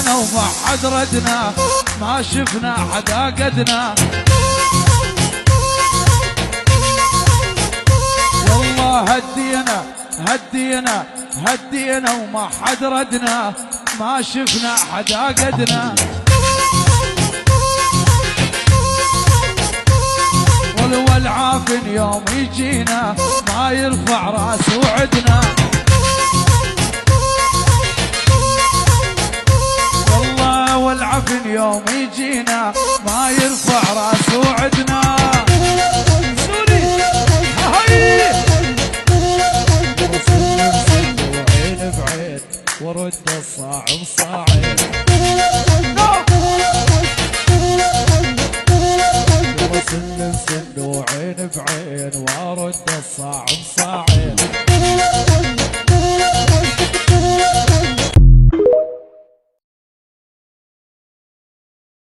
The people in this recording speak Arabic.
هدينا وما حد ردنا، ما شفنا حدا قدنا. والله هدينا هدينا هدينا وما حد ردنا، ما شفنا حدا قدنا. والعافن يوم يجينا ما يرفع راس وعدنا. والله والعافن يوم يجينا ما يرفع راس وعدنا. وعين بعين ورد الصاع بصاعين، سن سن وعين بعين وارد الصاع بصاعين.